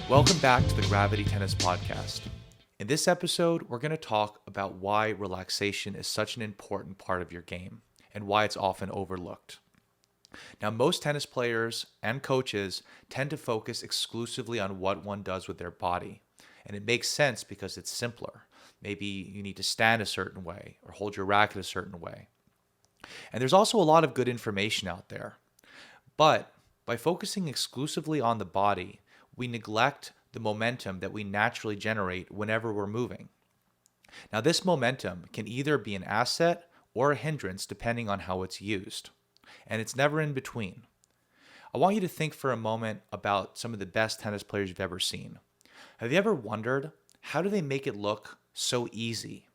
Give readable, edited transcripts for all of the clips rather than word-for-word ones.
Welcome back to the Gravity Tennis Podcast. In this episode, we're going to talk about why relaxation is such an important part of your game and why it's often overlooked. Now, most tennis players and coaches tend to focus exclusively on what one does with their body, and it makes sense because it's simpler. Maybe you need to stand a certain way or hold your racket a certain way. And there's also a lot of good information out there. But by focusing exclusively on the body, we neglect the momentum that we naturally generate whenever we're moving. Now, this momentum can either be an asset or a hindrance depending on how it's used, and it's never in between. I want you to think for a moment about some of the best tennis players you've ever seen. Have you ever wondered, how do they make it look so easy?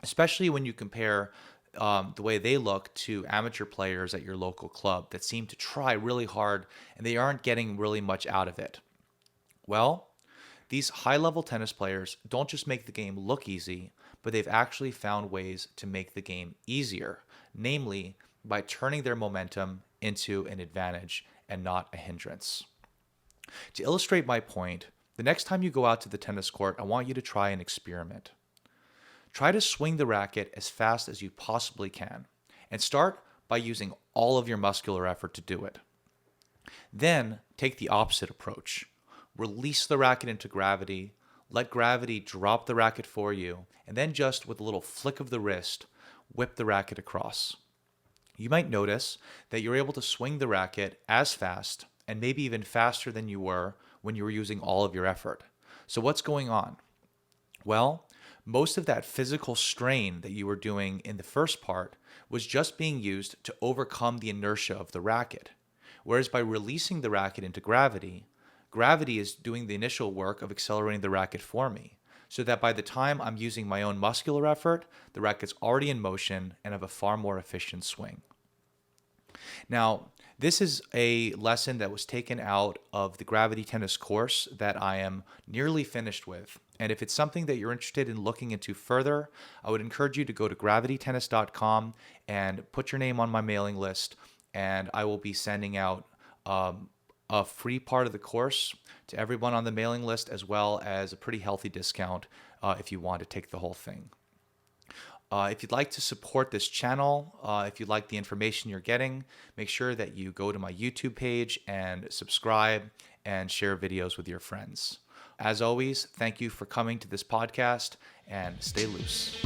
Especially when you compare the way they look to amateur players at your local club that seem to try really hard and they aren't getting really much out of it. Well, these high-level tennis players don't just make the game look easy, but they've actually found ways to make the game easier, namely by turning their momentum into an advantage and not a hindrance. To illustrate my point, the next time you go out to the tennis court, I want you to try an experiment. Try to swing the racket as fast as you possibly can, and start by using all of your muscular effort to do it. Then take the opposite approach. Release the racket into gravity, let gravity drop the racket for you, and then just with a little flick of the wrist, whip the racket across. You might notice that you're able to swing the racket as fast and maybe even faster than you were when you were using all of your effort. So what's going on? Well, most of that physical strain that you were doing in the first part was just being used to overcome the inertia of the racket. Whereas by releasing the racket into gravity, gravity is doing the initial work of accelerating the racket for me, so that by the time I'm using my own muscular effort, the racket's already in motion and I have a far more efficient swing. Now, this is a lesson that was taken out of the Gravity Tennis course that I am nearly finished with. And if it's something that you're interested in looking into further, I would encourage you to go to gravitytennis.com and put your name on my mailing list, and I will be sending out a free part of the course to everyone on the mailing list, as well as a pretty healthy discount if you want to take the whole thing. If you'd like to support this channel, if you like the information you're getting, make sure that you go to my YouTube page and subscribe and share videos with your friends. As always, thank you for coming to this podcast, and stay loose.